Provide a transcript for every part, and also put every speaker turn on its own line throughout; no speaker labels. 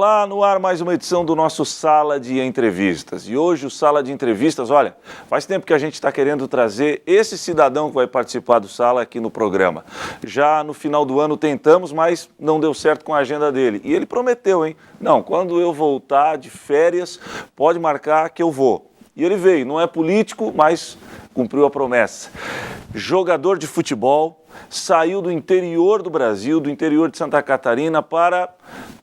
Olá, no ar mais uma edição do nosso Sala de Entrevistas. E hoje o Sala de Entrevistas, olha, faz tempo que a gente está querendo trazer esse cidadão que vai participar do Sala aqui no programa. Já no final do ano tentamos, mas não deu certo com a agenda dele. E ele prometeu, hein? Não, quando eu voltar de férias, pode marcar que eu vou. E ele veio, não é político, mas cumpriu a promessa. Jogador de futebol, saiu do interior do Brasil, do interior de Santa Catarina, para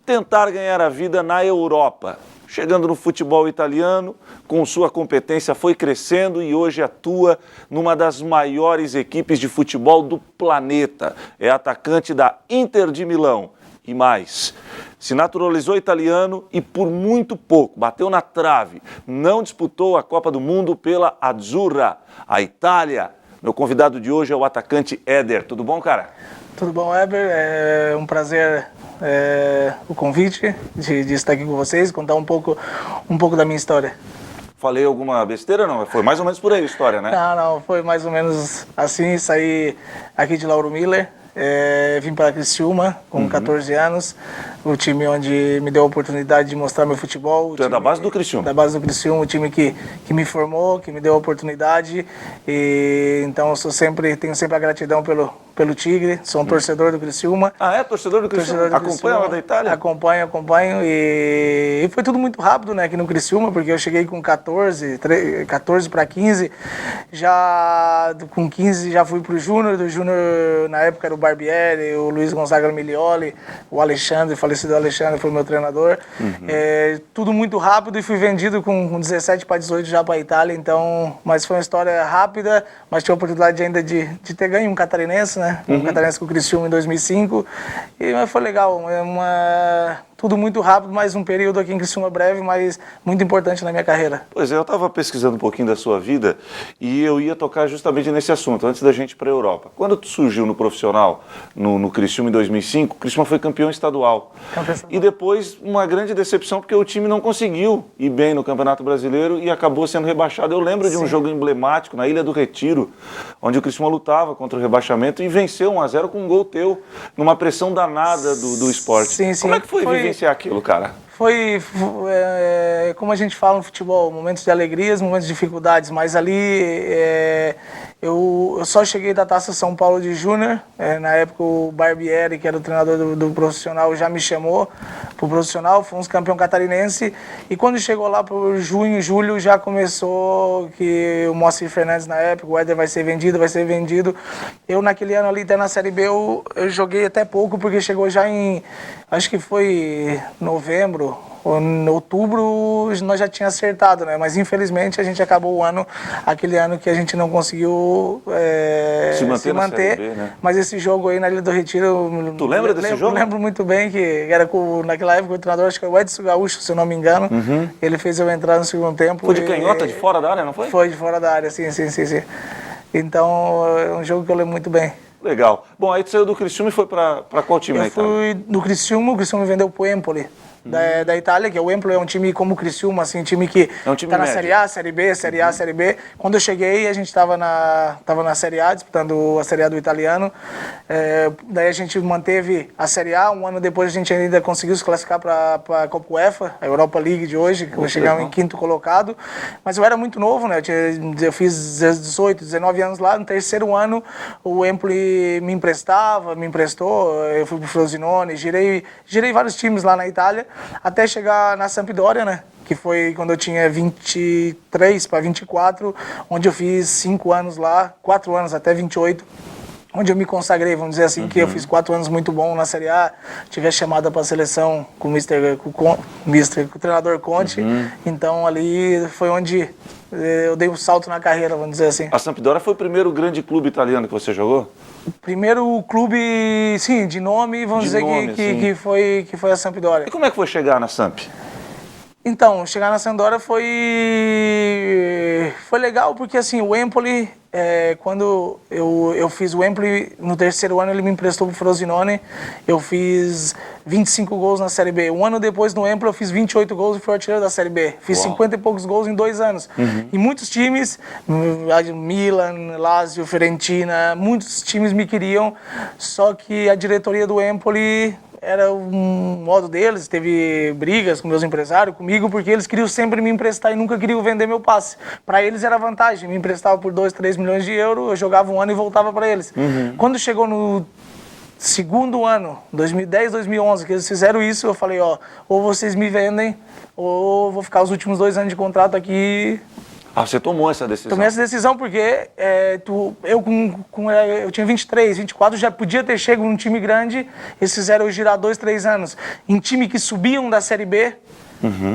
tentar ganhar a vida na Europa. Chegando no futebol italiano, com sua competência foi crescendo e hoje atua numa das maiores equipes de futebol do planeta. É atacante da Inter de Milão. E mais, se naturalizou italiano e por muito pouco, bateu na trave, não disputou a Copa do Mundo pela Azzurra, a Itália. Meu convidado de hoje é o atacante Éder. Tudo bom, cara?
Tudo bom, Éder? É um prazer o convite de estar aqui com vocês, contar um pouco da minha história.
Falei alguma besteira, não? Foi mais ou menos por aí a história, né?
Não, foi mais ou menos assim. Saí aqui de Lauro Miller, vim para Criciúma com 14 anos, o time onde me deu a oportunidade de mostrar meu futebol.
Tu é da base do Criciúma?
Da base do Criciúma, o time que me formou, que me deu a oportunidade. E então eu tenho sempre a gratidão pelo Tigre, sou um torcedor do Criciúma.
Ah, é? Torcedor do Criciúma? Acompanha lá da Itália?
Acompanho. E foi tudo muito rápido, né, aqui no Criciúma, porque eu cheguei com 14 para 15, já com 15 já fui pro Júnior, do Júnior na época era o Barbieri, o Luiz Gonzaga Milioli, o Alexandre, o falecido Alexandre foi meu treinador. Tudo muito rápido e fui vendido com 17 para 18 já para a Itália, então, mas foi uma história rápida, mas tive a oportunidade ainda de ter ganho um catarinense, né? Um catarinense com o Criciúma em 2005, mas foi legal, tudo muito rápido, mas um período aqui em Criciúma breve, mas muito importante na minha carreira.
Pois é, eu estava pesquisando um pouquinho da sua vida e eu ia tocar justamente nesse assunto, antes da gente ir para a Europa. Quando tu surgiu no profissional, no Criciúma em 2005, o Criciúma foi campeão estadual. E depois uma grande decepção porque o time não conseguiu ir bem no Campeonato Brasileiro e acabou sendo rebaixado. Eu lembro de um jogo emblemático na Ilha do Retiro, onde o Criciúma lutava contra o rebaixamento e venceu 1-0 com um gol teu, numa pressão danada do esporte.
Sim.
Como é que foi vivenciar aquilo, cara?
Foi como a gente fala no futebol, momentos de alegrias, momentos de dificuldades, mas ali eu só cheguei da Taça São Paulo de Júnior, na época o Barbieri, que era o treinador do profissional, já me chamou pro profissional, fomos campeão catarinense, e quando chegou lá por junho, julho, já começou que o Moacir Fernandes na época, o Éder vai ser vendido, eu naquele ano ali até na Série B eu joguei até pouco, porque chegou já acho que foi novembro, ou em outubro nós já tínhamos acertado, né? Mas infelizmente a gente acabou aquele ano que a gente não conseguiu se manter. B, né? Mas esse jogo aí na Ilha do Retiro...
Tu lembra desse jogo?
Lembro muito bem, que era naquela época o treinador, acho que era o Edson Gaúcho, se eu não me engano. Ele fez eu entrar no segundo tempo.
Foi de canhota, de fora da área, não foi?
Foi de fora da área, sim. Então é um jogo que eu lembro muito bem.
Legal. Bom, aí tu saiu do Criciúma e foi para qual time na Itália?
Eu fui do Criciúma, o Criciúma me vendeu pro Empoli. Da Itália, que o Empoli é um time como o Criciúma, assim, um time que tá na Série A, Série B, Série A, Série B. Quando eu cheguei, a gente tava na Série A, disputando a Série A do italiano. Daí a gente manteve a Série A, um ano depois a gente ainda conseguiu se classificar para a Copa UEFA, a Europa League de hoje, que chegamos em quinto colocado. Mas eu era muito novo, né? Eu fiz 18, 19 anos lá, no terceiro ano o Empoli me emprestou, eu fui pro Frosinone, girei vários times lá na Itália, até chegar na Sampdoria, né? Que foi quando eu tinha 23 para 24, onde eu fiz 5 anos lá, 4 anos até 28, onde eu me consagrei, vamos dizer assim, que eu fiz 4 anos muito bom na Série A, tive a chamada para a seleção com o treinador Conte, então ali foi onde eu dei um salto na carreira, vamos dizer assim.
A Sampdoria foi o primeiro grande clube italiano que você jogou?
Primeiro clube, sim, de nome, vamos dizer que foi a Sampdoria.
E como é que foi chegar na Samp?
Então, chegar na Sampdoria foi legal, porque assim, o Empoli, quando eu fiz o Empoli, no terceiro ano ele me emprestou pro Frosinone, eu fiz 25 gols na Série B. Um ano depois no Empoli eu fiz 28 gols e fui artilheiro da Série B. Fiz 50 e poucos gols em 2 anos. E muitos times, Milan, Lazio, Fiorentina, muitos times me queriam, só que a diretoria do Empoli era um modo deles, teve brigas com meus empresários, comigo, porque eles queriam sempre me emprestar e nunca queriam vender meu passe. Para eles era vantagem, me emprestava por 2, 3 milhões de euros, eu jogava um ano e voltava para eles. Quando chegou no segundo ano, 2010, 2011, que eles fizeram isso, eu falei, ó, ou vocês me vendem, ou eu vou ficar os últimos 2 anos de contrato aqui.
Ah, você tomou essa decisão?
Tomei essa decisão porque eu tinha 23, 24, já podia ter chego num time grande, eles fizeram eu girar 2, 3 anos em time que subiam da Série B,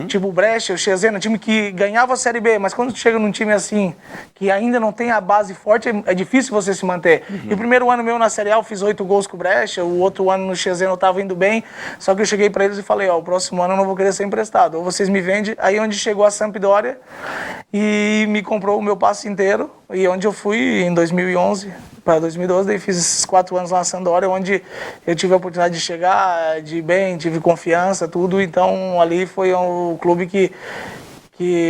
tipo o Brecha, o Cesena, time que ganhava a Série B, mas quando tu chega num time assim, que ainda não tem a base forte, é difícil você se manter. E o primeiro ano meu na Série A eu fiz 8 gols com o Brecha, o outro ano no Cesena eu tava indo bem, só que eu cheguei para eles e falei, ó, o próximo ano eu não vou querer ser emprestado, ou vocês me vendem, aí onde chegou a Sampdoria e me comprou o meu passe inteiro, e onde eu fui em 2011 para 2012, daí fiz esses 4 anos lá na Sampdoria, onde eu tive a oportunidade de chegar, de ir bem, tive confiança, tudo, então ali foi o clube que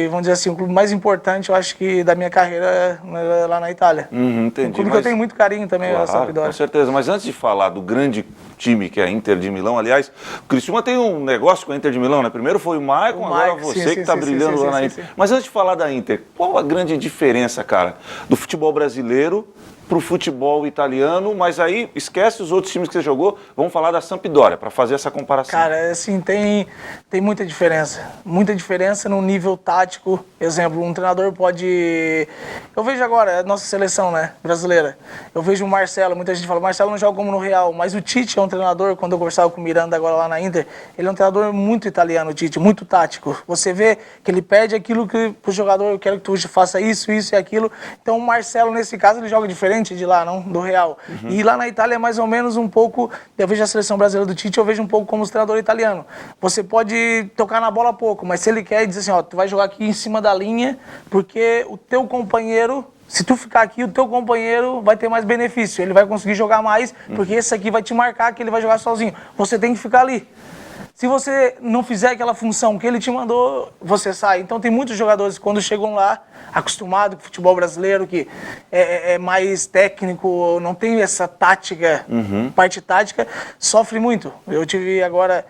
vamos dizer assim, o clube mais importante, eu acho que da minha carreira lá na Itália.
Entendi.
Um clube que eu tenho muito carinho também,
claro,
a Sampdoria.
Com certeza, mas antes de falar do grande time que é a Inter de Milão, aliás, o Criciúma tem um negócio com a Inter de Milão, né? Primeiro foi o Maicon, agora você que está brilhando lá na Inter. Mas antes de falar da Inter, qual a grande diferença, cara, do futebol brasileiro para o futebol italiano? Mas aí esquece os outros times que você jogou, vamos falar da Sampdoria, para fazer essa comparação.
Cara, assim, tem muita diferença no nível tático. Exemplo, um treinador pode... Eu vejo agora a nossa seleção, né, brasileira. Eu vejo o Marcelo, muita gente fala, o Marcelo não joga como no Real, mas o Tite é um treinador, quando eu conversava com o Miranda agora lá na Inter, ele é um treinador muito italiano, o Tite, muito tático. Você vê que ele pede aquilo que pro jogador, eu quero que tu faça isso, isso e aquilo. Então o Marcelo, nesse caso, ele joga diferente de lá, não do Real. E lá na Itália é mais ou menos um pouco, eu vejo a seleção brasileira do Tite, eu vejo um pouco como o treinador italiano. Você pode tocar na bola pouco, mas se ele quer dizer assim, ó, tu vai jogar aqui em cima da linha, porque o teu companheiro, se tu ficar aqui, o teu companheiro vai ter mais benefício, ele vai conseguir jogar mais, porque esse aqui vai te marcar que ele vai jogar sozinho. Você tem que ficar ali. Se você não fizer aquela função que ele te mandou, você sai. Então tem muitos jogadores que quando chegam lá, acostumados com o futebol brasileiro, que é mais técnico, não tem essa tática, parte tática, sofre muito. Eu tive agora,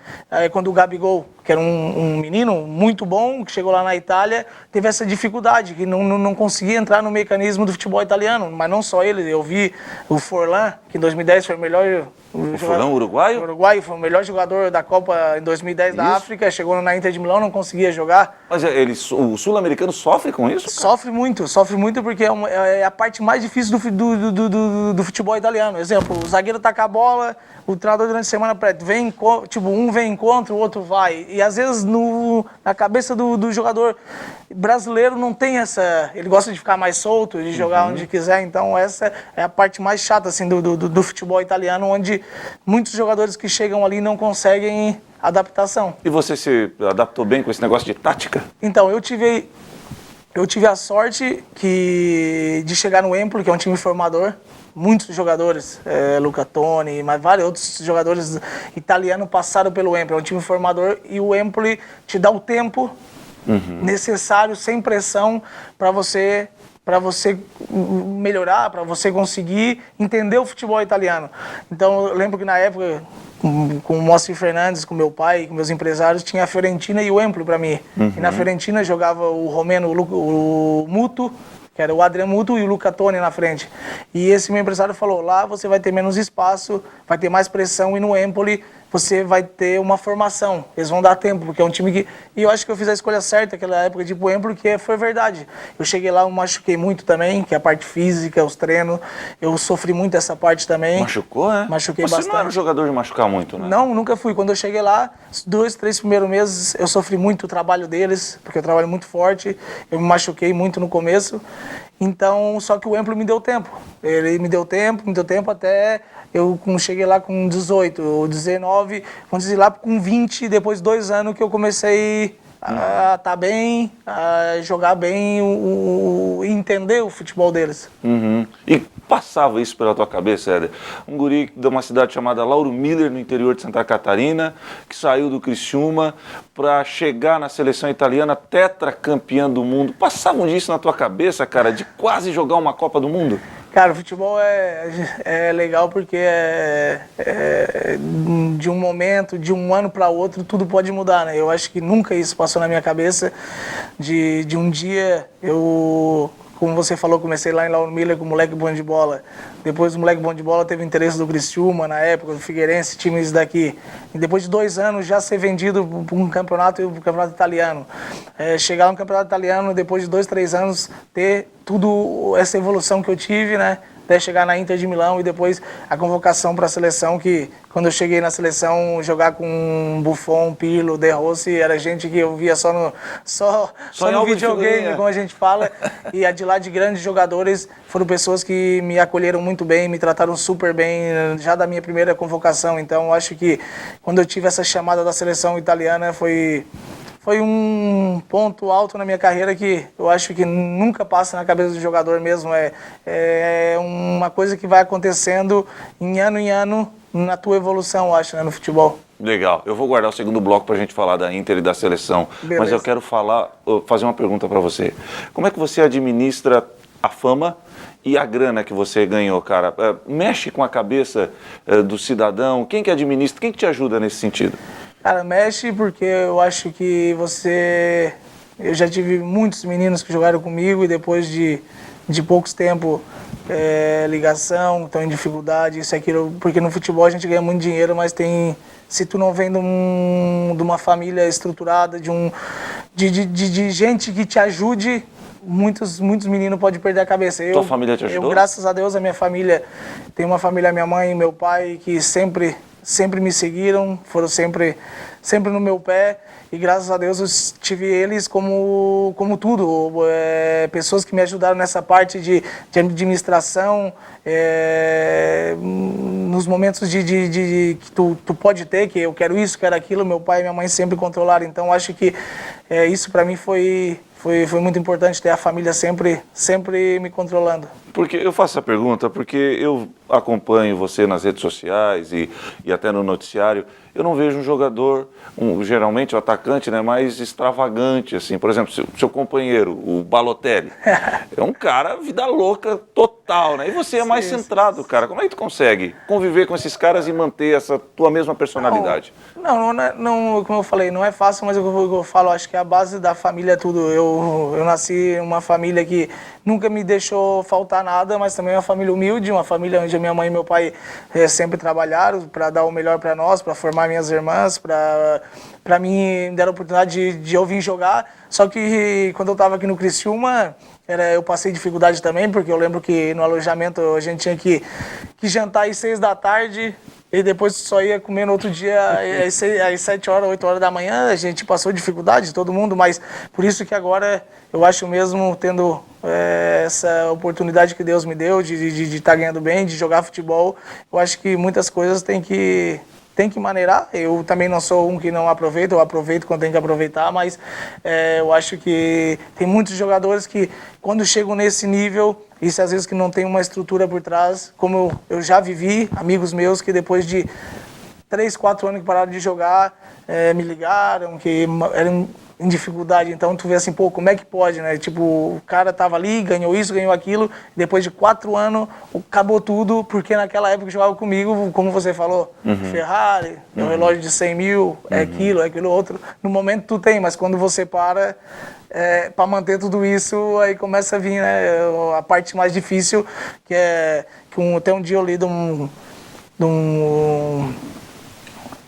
quando o Gabigol, que era um menino muito bom, que chegou lá na Itália, teve essa dificuldade, que não conseguia entrar no mecanismo do futebol italiano. Mas não só ele, eu vi o Forlan, que em 2010 foi o melhor...
O Forlan, uruguaio?
O uruguaio foi o melhor jogador da Copa em 2010 da África, chegou na Inter de Milão, não conseguia jogar.
Mas o sul-americano sofre com isso? Cara?
Sofre muito porque é a parte mais difícil do futebol italiano. Exemplo, o zagueiro taca a bola, o treinador durante a semana vem, tipo, um vem contra, o outro vai. E às vezes na cabeça do jogador brasileiro não tem essa... Ele gosta de ficar mais solto, de jogar onde quiser. Então essa é a parte mais chata assim, do futebol italiano, onde muitos jogadores que chegam ali não conseguem adaptação.
E você se adaptou bem com esse negócio de tática?
Então, eu tive a sorte de chegar no Empoli, que é um time formador. Muitos jogadores, Luca Toni, mas vários outros jogadores italianos passaram pelo Empoli. É um time formador e o Empoli te dá o tempo necessário, sem pressão, para você melhorar, para você conseguir entender o futebol italiano. Então, eu lembro que na época, com o Mossi Fernandes, com meu pai, com meus empresários, tinha a Fiorentina e o Empoli para mim. E na Fiorentina jogava o romeno, o Muto, que era o Adriano Mutu e o Luca Toni na frente. E esse meu empresário falou, lá você vai ter menos espaço, vai ter mais pressão, e no Empoli você vai ter uma formação. Eles vão dar tempo, porque é um time que... E eu acho que eu fiz a escolha certa naquela época de ir pro Empoli, porque foi verdade. Eu cheguei lá, eu machuquei muito também, que é a parte física, os treinos. Eu sofri muito essa parte também.
Machucou, né?
Machuquei
bastante.
Você
não era um jogador de machucar muito, né?
Não, nunca fui. Quando eu cheguei lá, 2, 3 primeiros meses, eu sofri muito o trabalho deles, porque eu trabalho muito forte. Eu me machuquei muito no começo. Então, só que o Empoli me deu tempo. Ele me deu tempo até eu cheguei lá com 18 ou 19, vamos dizer lá com 20, depois de 2 anos que eu comecei a estar bem, a jogar bem, entender o futebol deles.
E passava isso pela tua cabeça, Éder? Um guri de uma cidade chamada Lauro Miller, no interior de Santa Catarina, que saiu do Criciúma para chegar na seleção italiana, tetracampeã do mundo. Passavam disso na tua cabeça, cara, de quase jogar uma Copa do Mundo?
Cara, o futebol é legal porque de um momento, de um ano para outro, tudo pode mudar, né? Eu acho que nunca isso passou na minha cabeça de um dia eu, como você falou, comecei lá em Lauro Miller com o moleque bom de bola. Depois o moleque bom de bola teve interesse do Criciúma na época, do Figueirense, times daqui. E depois de 2 anos já ser vendido para um campeonato italiano. Chegar no campeonato italiano, depois de 2, 3 anos, ter tudo essa evolução que eu tive, né? Até chegar na Inter de Milão e depois a convocação para a seleção, que quando eu cheguei na seleção, jogar com Buffon, Pirlo, De Rossi, era gente que eu via só no videogame, como a gente fala, e a de lá de grandes jogadores foram pessoas que me acolheram muito bem, me trataram super bem, já da minha primeira convocação. Então eu acho que quando eu tive essa chamada da seleção italiana foi um ponto alto na minha carreira que eu acho que nunca passa na cabeça do jogador mesmo. É uma coisa que vai acontecendo em ano na tua evolução, eu acho, né, no futebol.
Legal. Eu vou guardar o segundo bloco para a gente falar da Inter e da seleção. Beleza. Mas eu quero fazer uma pergunta para você. Como é que você administra a fama e a grana que você ganhou, cara? Mexe com a cabeça do cidadão? Quem que administra? Quem que te ajuda nesse sentido?
Cara, mexe porque eu acho que eu já tive muitos meninos que jogaram comigo e depois de poucos tempo, ligação, estão em dificuldade, isso e aquilo, porque no futebol a gente ganha muito dinheiro, mas se tu não vem de uma família estruturada, de gente que te ajude, muitos meninos podem perder a cabeça.
Tua família te ajudou?
Eu, graças a Deus, a minha família, tem uma família, minha mãe e meu pai, que sempre me seguiram, foram sempre no meu pé, e graças a Deus eu tive eles como tudo, pessoas que me ajudaram nessa parte de administração, nos momentos que tu pode ter, que eu quero isso, quero aquilo, meu pai e minha mãe sempre controlaram. Então acho que isso para mim foi muito importante, ter a família sempre me controlando.
Porque eu faço essa pergunta porque eu acompanho você nas redes sociais e até no noticiário. Eu não vejo um jogador, geralmente o atacante, né, mais extravagante, assim. Por exemplo, seu companheiro, o Balotelli, é um cara vida louca total, né? E você é mais centrado, cara. Como é que tu consegue conviver com esses caras e manter essa tua mesma personalidade?
Não, como eu falei, não é fácil, mas eu falo, acho que a base da família é tudo. Eu nasci em uma família que nunca me deixou faltar nada, mas também uma família humilde, uma família onde a minha mãe e meu pai sempre trabalharam para dar o melhor para nós, para formar minhas irmãs, para mim deram a oportunidade de eu vir jogar. Só que quando eu estava aqui no Criciúma, eu passei dificuldade também, porque eu lembro que no alojamento a gente tinha que jantar às 6 da tarde, e depois só ia comer no outro dia às 7 horas, 8 horas da manhã. A gente passou dificuldade, todo mundo, mas por isso que agora eu acho mesmo, tendo essa oportunidade que Deus me deu de estar ganhando bem, de jogar futebol, eu acho que muitas coisas tem que maneirar. Eu também não sou um que não aproveita, eu aproveito quando tem que aproveitar, mas eu acho que tem muitos jogadores que, quando chegam nesse nível, isso às vezes que não tem uma estrutura por trás, como eu já vivi, amigos meus que depois de 3, 4 anos que pararam de jogar, me ligaram, que eram em dificuldade. Então tu vê assim, pô, como é que pode, né? Tipo, o cara tava ali, ganhou isso, ganhou aquilo, depois de 4 anos acabou tudo, porque naquela época jogava comigo, como você falou, Ferrari, um relógio de 100 mil, aquilo outro. No momento tu tem, mas quando você para manter tudo isso, aí começa a vir, né, a parte mais difícil, que até um dia eu li de um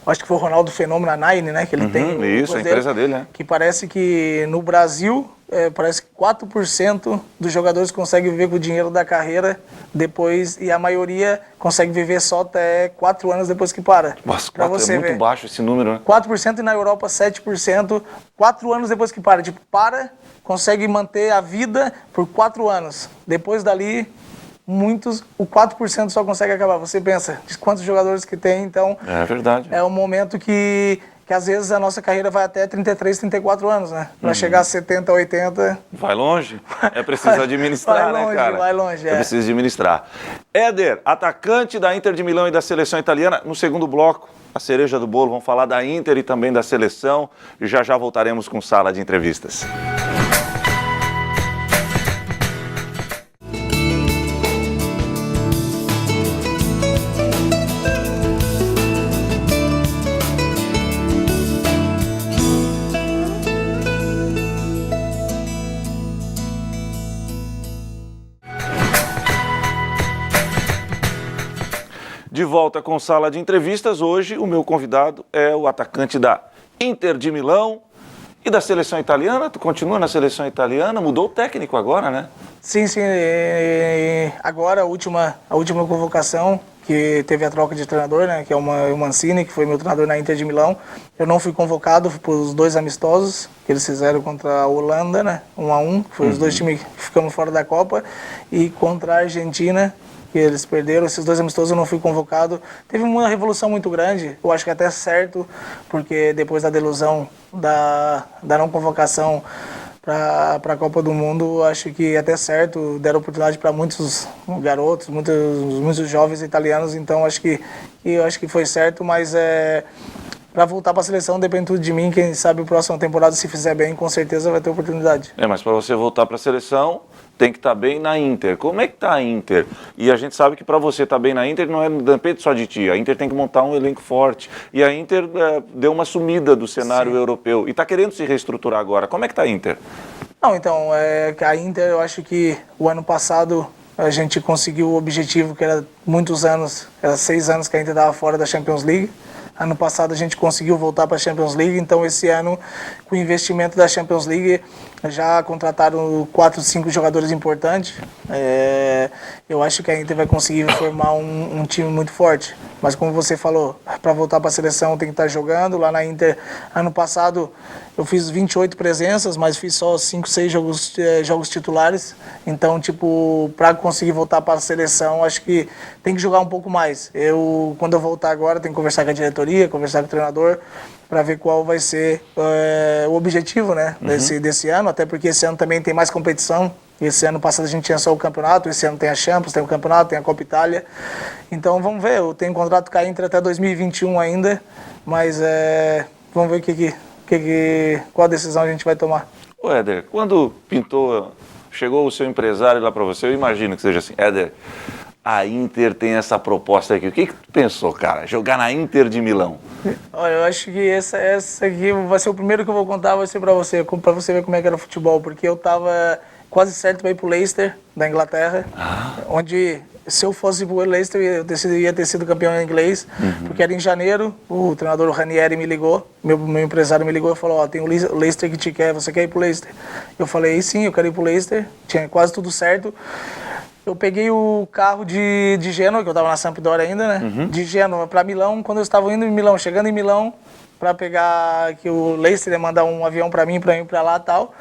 acho que foi o Ronaldo Fenômeno, a Nine, né, que ele tem.
Isso, a empresa dele, né?
Que parece que no Brasil, parece que 4% dos jogadores conseguem viver com o dinheiro da carreira depois, e a maioria consegue viver só até 4 anos depois que para.
Nossa, 4 é muito baixo esse número, né?
4% e na Europa 7%, 4 anos depois que para. Tipo, consegue manter a vida por 4 anos. Depois dali, o 4% só consegue acabar. Você pensa de quantos jogadores que tem, então...
É verdade.
É um momento que às vezes a nossa carreira vai até 33, 34 anos, né? Para chegar a 70, 80...
Vai longe. É preciso administrar,
vai longe,
né, cara?
Vai longe,
é preciso administrar. Éder, atacante da Inter de Milão e da seleção italiana, no segundo bloco, a cereja do bolo, vamos falar da Inter e também da seleção, e já voltaremos com Sala de Entrevistas. De volta com Sala de Entrevistas, hoje o meu convidado é o atacante da Inter de Milão e da seleção italiana. Tu continua na seleção italiana, mudou o técnico agora, né?
Sim, agora a última convocação, que teve a troca de treinador, né, que é o Mancini, que foi meu treinador na Inter de Milão. Eu não fui convocado para os 2 amistosos que eles fizeram contra a Holanda, né, 1-1, foi os 2 times que ficamos fora da Copa, e contra a Argentina, que eles perderam. Esses 2 amistosos eu não fui convocado. Teve uma revolução muito grande, eu acho que até certo, porque depois da delusão da não convocação para a Copa do Mundo, acho que até certo, deram oportunidade para muitos garotos, muitos jovens italianos, então acho que foi certo, mas para voltar para a seleção depende tudo de mim. Quem sabe a próxima temporada, se fizer bem, com certeza vai ter oportunidade.
Mas para você voltar para a seleção, tem que estar bem na Inter. Como é que está a Inter? E a gente sabe que para você estar bem na Inter não depende só de ti. A Inter tem que montar um elenco forte. E a Inter deu uma sumida do cenário europeu e está querendo se reestruturar agora. Como é que está a Inter?
Não, então, a Inter, eu acho que o ano passado a gente conseguiu o objetivo que era muitos anos, era 6 anos que a Inter estava fora da Champions League. Ano passado a gente conseguiu voltar para a Champions League, então esse ano, com o investimento da Champions League, já contrataram 4, 5 jogadores importantes. Eu acho que a Inter vai conseguir formar um time muito forte. Mas como você falou, para voltar para a seleção tem que estar jogando. Lá na Inter, ano passado, eu fiz 28 presenças, mas fiz só 5, 6 jogos titulares. Então, para conseguir voltar para a seleção, acho que tem que jogar um pouco mais. Quando eu voltar agora, tenho que conversar com a diretoria, conversar com o treinador, para ver qual vai ser o objetivo, né, desse ano, até porque esse ano também tem mais competição. Esse ano passado a gente tinha só o campeonato, esse ano tem a Champions, tem o campeonato, tem a Copa Itália. Então vamos ver, eu tenho contrato com a Inter até 2021 ainda, mas vamos ver qual a decisão a gente vai tomar.
Ô Éder, quando chegou o seu empresário lá para você, eu imagino que seja assim, Éder, a Inter tem essa proposta aqui. O que tu pensou, cara? Jogar na Inter de Milão?
Olha, eu acho que essa aqui vai ser o primeiro que eu vou contar, vai ser para você ver como é que era o futebol, porque eu tava quase certo para ir pro Leicester, da Inglaterra, onde, se eu fosse pro Leicester, eu ia ter sido campeão inglês, porque era em janeiro, o treinador Ranieri me ligou, meu empresário me ligou e falou, tem o Leicester que te quer, você quer ir pro Leicester? Eu falei, sim, eu quero ir pro Leicester, tinha quase tudo certo. Eu peguei o carro de Gênova, que eu estava na Sampdoria ainda, né? De Gênova para Milão. Quando eu estava indo em Milão, chegando em Milão, para pegar, que o Leicester ia mandar um avião para mim, para ir para lá e tal.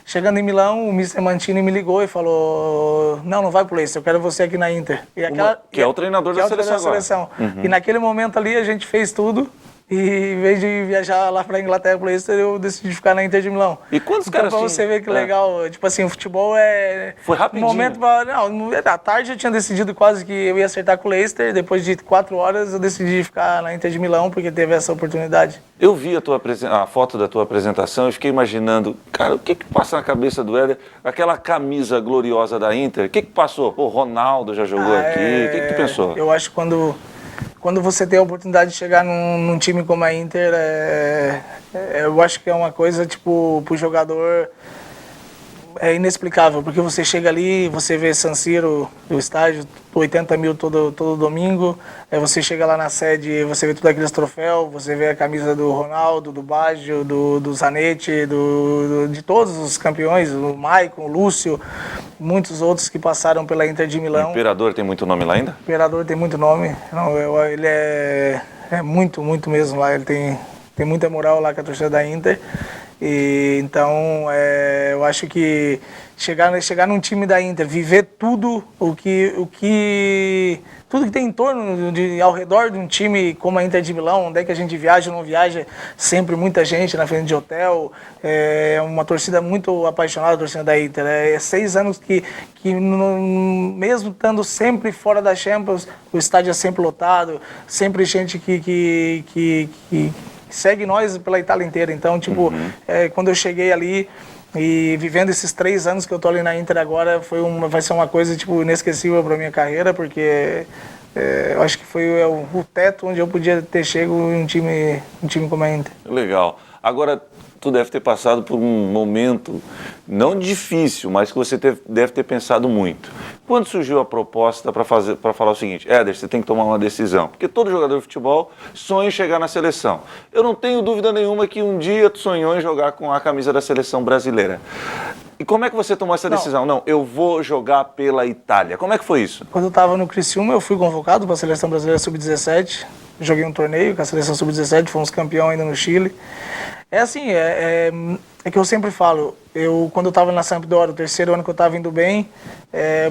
Chegando em Milão, o Mr. Mantini me ligou e falou, não vai pro Leicester, eu quero você aqui na Inter.
Que é o treinador da seleção agora.
E naquele momento ali a gente fez tudo. E em vez de viajar lá pra Inglaterra, pro Leicester, eu decidi ficar na Inter de Milão.
E quantos caras
pra você ver que legal, o futebol
Foi rapidinho.
À tarde eu tinha decidido quase que eu ia acertar com o Leicester, depois de 4 horas eu decidi ficar na Inter de Milão, porque teve essa oportunidade.
Eu vi a foto da tua apresentação e fiquei imaginando, cara, o que passa na cabeça do Éder? Aquela camisa gloriosa da Inter, o que passou? Pô, Ronaldo já jogou aqui, o que tu pensou?
Eu acho que quando você tem a oportunidade de chegar num time como a Inter, eu acho que é uma coisa, pro jogador, é inexplicável, porque você chega ali, você vê San Siro, o estádio, 80 mil todo domingo, você chega lá na sede, você vê todos aqueles troféus, você vê a camisa do Ronaldo, do Baggio, do Zanetti, de todos os campeões, o Maicon, o Lúcio, muitos outros que passaram pela Inter de Milão.
O Imperador tem muito nome lá ainda?
O Imperador tem muito nome, ele é muito, muito mesmo lá, ele tem muita moral lá com a torcida da Inter. E, então, eu acho que chegar num time da Inter, viver tudo tudo que tem em torno, ao redor de um time como a Inter de Milão, onde é que a gente viaja ou não viaja, sempre muita gente na frente de hotel, uma torcida muito apaixonada, a torcida da Inter. 6 anos que mesmo estando sempre fora da Champions, o estádio é sempre lotado, sempre gente que segue nós pela Itália inteira. Então, quando eu cheguei ali e vivendo esses 3 anos que eu tô ali na Inter agora, vai ser uma coisa, inesquecível para minha carreira, porque eu acho que foi o teto onde eu podia ter chego em um time como a Inter.
Legal. Agora, tu deve ter passado por um momento, não difícil, mas que você deve ter pensado muito. Quando surgiu a proposta para falar o seguinte, Éder, você tem que tomar uma decisão, porque todo jogador de futebol sonha em chegar na seleção. Eu não tenho dúvida nenhuma que um dia tu sonhou em jogar com a camisa da seleção brasileira. E como é que você tomou essa decisão? Não, eu vou jogar pela Itália. Como é que foi isso?
Quando eu estava no Criciúma, eu fui convocado para a Seleção Brasileira Sub-17. Joguei um torneio com a Seleção Sub-17, fomos campeão ainda no Chile. É assim, é que eu sempre falo, quando eu estava na Sampdoria, o terceiro ano que eu estava indo bem,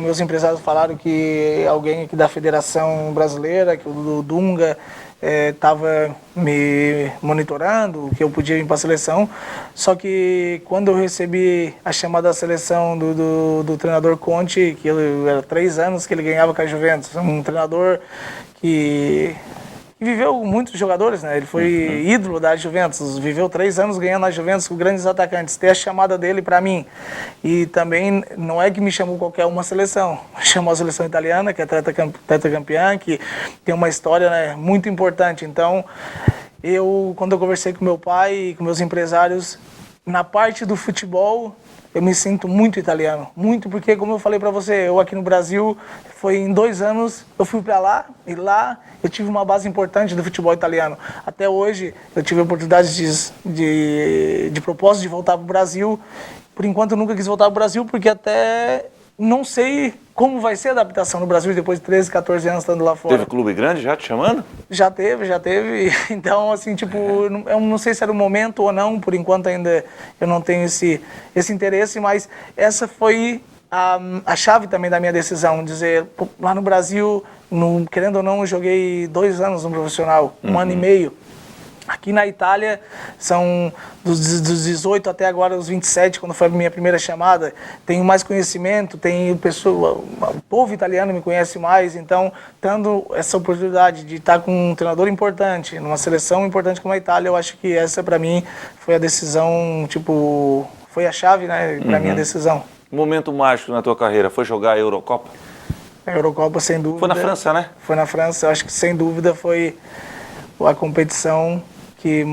meus empresários falaram que alguém aqui da Federação Brasileira, que o Dunga, estava me monitorando, que eu podia ir para a seleção. Só que quando eu recebi a chamada da seleção do treinador Conte, que era 3 anos que ele ganhava com a Juventus, um treinador que viveu muitos jogadores, né? Ele foi ídolo da Juventus, viveu 3 anos ganhando a Juventus com grandes atacantes. Ter a chamada dele para mim, e também não é que me chamou qualquer uma seleção, chamou a seleção italiana, que é tetracampeã, que tem uma história, né, muito importante. Então, quando eu conversei com meu pai e com meus empresários, na parte do futebol, eu me sinto muito italiano, muito, porque como eu falei para você, eu aqui no Brasil, foi em 2 anos, eu fui para lá, e lá eu tive uma base importante do futebol italiano. Até hoje, eu tive a oportunidade de propósito de voltar para o Brasil. Por enquanto, eu nunca quis voltar para o Brasil, porque até não sei como vai ser a adaptação no Brasil depois de 13, 14 anos estando lá fora.
Teve clube grande já te chamando?
Já teve. Então, assim, tipo, eu não sei se era o momento ou não, por enquanto ainda eu não tenho esse interesse, mas essa foi a chave também da minha decisão, dizer, lá no Brasil, querendo ou não, eu joguei 2 anos no profissional, 1 ano e meio. Aqui na Itália, são dos 18 até agora os 27, quando foi a minha primeira chamada, tenho mais conhecimento, o povo italiano me conhece mais, então, tendo essa oportunidade de estar com um treinador importante, numa seleção importante como a Itália, eu acho que essa, para mim, foi a decisão, foi a chave, né, para minha decisão.
Momento mágico na tua carreira foi jogar a Eurocopa?
A Eurocopa, sem dúvida.
Foi na França, né?
Foi na França, eu acho que sem dúvida foi a competição que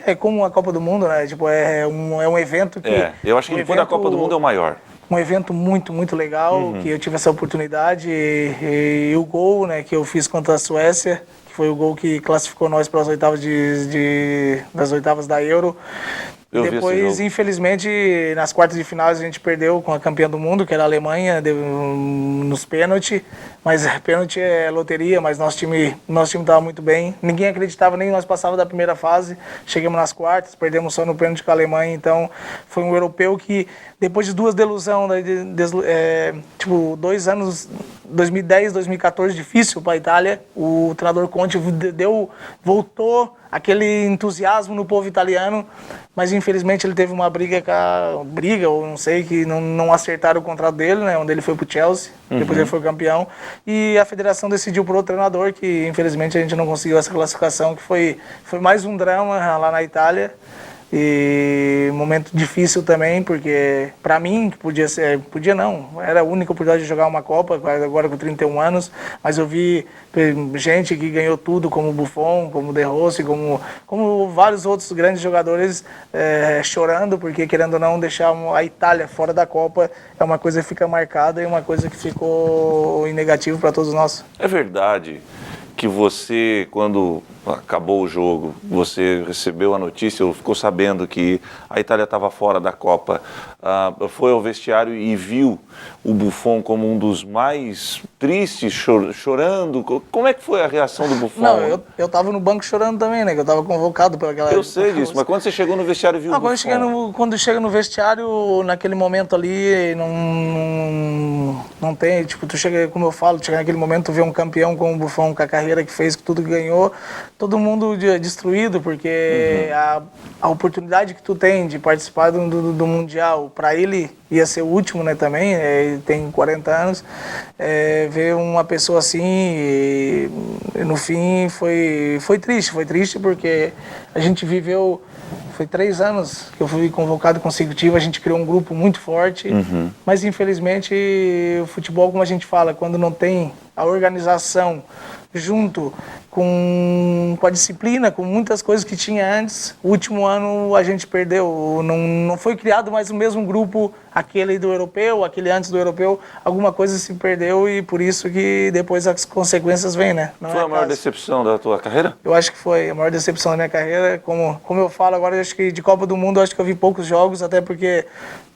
é como a Copa do Mundo, né? Tipo, é um evento que...
eu acho que depois da Copa do Mundo é o maior.
Um evento muito, muito legal, que eu tive essa oportunidade e o gol, né, que eu fiz contra a Suécia, que foi o gol que classificou nós para as oitavas das oitavas da Euro. Depois, infelizmente, nas quartas de final a gente perdeu com a campeã do mundo, que era a Alemanha, nos pênaltis. Mas pênalti é loteria, mas nosso time estava muito bem. Ninguém acreditava, nem nós passávamos da primeira fase. Chegamos nas quartas, perdemos só no pênalti com a Alemanha. Então, foi um europeu que, depois de 2 desilusões, 2 anos, 2010, 2014, difícil para a Itália, o treinador Conte voltou aquele entusiasmo no povo italiano, mas infelizmente ele teve uma briga, ou não sei, que não acertaram o contrato dele, né, onde ele foi pro Chelsea, depois ele foi campeão, e a federação decidiu por outro treinador, que infelizmente a gente não conseguiu essa classificação, que foi mais um drama lá na Itália. E momento difícil também, porque para mim era a única oportunidade de jogar uma Copa, agora com 31 anos, mas eu vi gente que ganhou tudo, como o Buffon, como o De Rossi, como vários outros grandes jogadores chorando, porque querendo ou não deixar a Itália fora da Copa é uma coisa que fica marcada e uma coisa que ficou em negativo para todos nós.
É verdade que você, quando acabou o jogo, você recebeu a notícia, ou ficou sabendo que a Itália estava fora da Copa, foi ao vestiário e viu o Buffon como um dos mais tristes, chorando? Como é que foi a reação do Buffon?
Não, eu estava no banco chorando também, né? Que eu estava convocado pela aquela...
Eu sei disso, mas quando você chegou no vestiário viu o Buffon?
Quando chega no vestiário, naquele momento ali, não tem, tipo, tu chega, como eu falo, chega naquele momento, tu vê um campeão como o Buffon, com a carreira que fez, com tudo que ganhou, todo mundo destruído, porque a oportunidade que tu tem de participar do Mundial, para ele ia ser o último, né, também, ele tem 40 anos, ver uma pessoa assim, e no fim foi triste porque a gente viveu, foi 3 anos que eu fui convocado consecutivo, a gente criou um grupo muito forte, mas infelizmente o futebol, como a gente fala, quando não tem a organização junto com a disciplina, com muitas coisas que tinha antes, o último ano a gente perdeu, não foi criado mais o mesmo grupo, aquele do europeu, aquele antes do europeu, alguma coisa se perdeu e por isso que depois as consequências vêm, né?
Foi a maior decepção da tua carreira?
Eu acho que foi a maior decepção da minha carreira, como eu falo agora, eu acho que de Copa do Mundo, eu acho que eu vi poucos jogos, até porque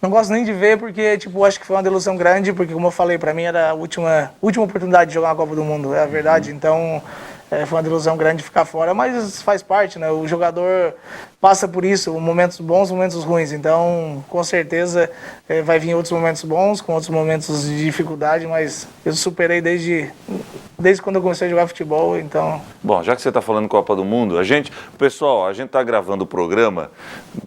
não gosto nem de ver, porque tipo, acho que foi uma delusão grande, porque como eu falei, para mim era a última oportunidade de jogar uma Copa do Mundo, é a verdade, então foi uma delusão grande ficar fora, mas faz parte, né? O jogador passa por isso, momentos bons, momentos ruins, então com certeza vai vir outros momentos bons, com outros momentos de dificuldade, mas eu superei desde quando eu comecei a jogar futebol, então...
Bom, já que você está falando Copa do Mundo, a gente está gravando o programa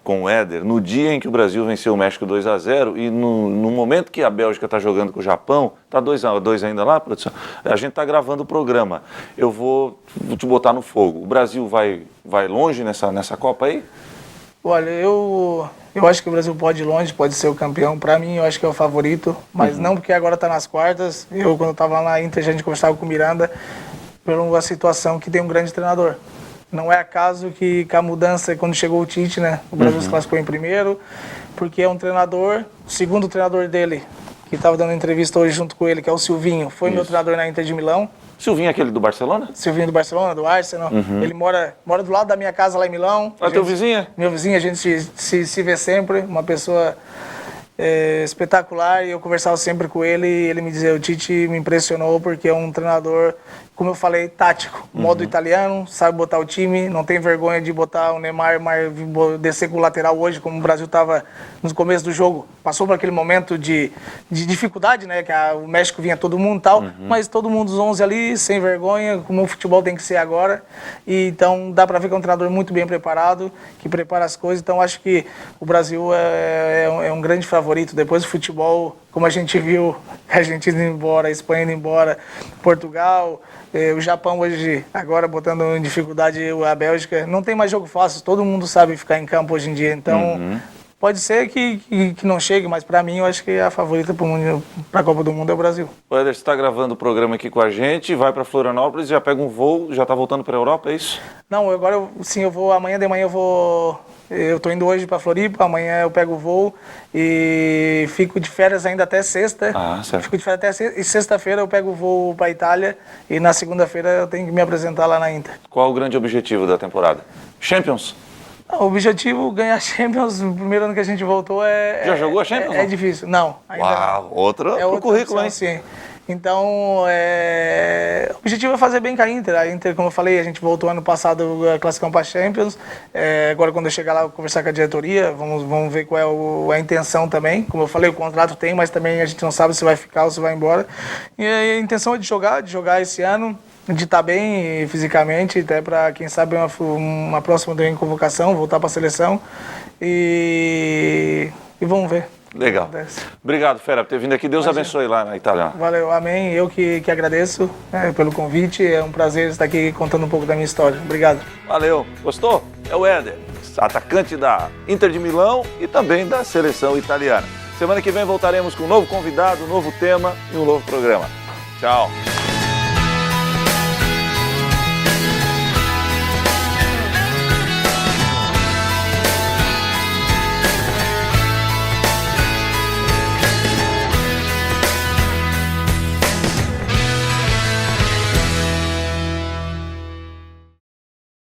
com o Éder no dia em que o Brasil venceu o México 2-0 e no momento que a Bélgica está jogando com o Japão, está 2-2 ainda lá, produção? A gente está gravando o programa. Eu vou te botar no fogo. O Brasil vai longe nessa Copa aí?
Olha, eu acho que o Brasil pode ir longe, pode ser o campeão. Para mim, eu acho que é o favorito, mas não porque agora está nas quartas. Quando eu estava lá na Inter, a gente conversava com o Miranda por uma situação que tem um grande treinador. Não é acaso que com a mudança, quando chegou o Tite, né, o Brasil se classificou em primeiro, porque é um treinador, o segundo treinador dele, que estava dando entrevista hoje junto com ele, que é o Silvinho, foi meu treinador na Inter de Milão.
Silvinho é aquele do Barcelona?
Silvinho do Barcelona, do Arsenal. Ele mora do lado da minha casa lá em Milão.
Teu vizinho?
Meu vizinho, a gente se vê sempre, uma pessoa espetacular, e eu conversava sempre com ele e ele me dizia, o Tite me impressionou porque é um treinador, como eu falei, tático, modo italiano, sabe botar o time, não tem vergonha de botar o Neymar, descer com o lateral hoje, como o Brasil estava no começo do jogo, passou por aquele momento de dificuldade, né, que o México vinha todo mundo e tal, mas todo mundo os 11 ali, sem vergonha, como o futebol tem que ser agora, e então dá para ver que é um treinador muito bem preparado, que prepara as coisas, então acho que o Brasil é um grande favorito. Depois do futebol, como a gente viu, a Argentina indo embora, a Espanha indo embora, Portugal, o Japão hoje, agora botando em dificuldade a Bélgica, não tem mais jogo fácil, todo mundo sabe ficar em campo hoje em dia, então pode ser que não chegue, mas para mim eu acho que a favorita para a Copa do Mundo é o Brasil.
O Éder está gravando o programa aqui com a gente, vai para Florianópolis, já pega um voo, já está voltando para a Europa, é isso?
Não, agora eu vou, amanhã de manhã eu estou indo hoje para Floripa, amanhã eu pego o voo e fico de férias ainda até sexta.
Certo.
Fico de férias até sexta, e sexta-feira eu pego o voo para a Itália e na segunda-feira eu tenho que me apresentar lá na Inter.
Qual o grande objetivo da temporada? Champions?
O objetivo, ganhar Champions, no primeiro ano que a gente voltou
Já jogou a Champions?
É difícil, não.
Uau, outro currículo, hein?
Sim. Então, o objetivo é fazer bem com a Inter. A Inter, como eu falei, a gente voltou ano passado classificando para a Champions. Agora, quando eu chegar lá, eu vou conversar com a diretoria, vamos ver qual é a intenção também. Como eu falei, o contrato tem, mas também a gente não sabe se vai ficar ou se vai embora. E a intenção é de jogar esse ano, de estar bem fisicamente, até para, quem sabe, uma próxima convocação, voltar para a seleção. E vamos ver.
Legal. Obrigado, Fera, por ter vindo aqui. Deus abençoe lá na Itália.
Valeu, amém. Eu que agradeço pelo convite. É um prazer estar aqui contando um pouco da minha história. Obrigado.
Valeu. Gostou? É o Éder, atacante da Inter de Milão e também da seleção italiana. Semana que vem voltaremos com um novo convidado, um novo tema e um novo programa. Tchau.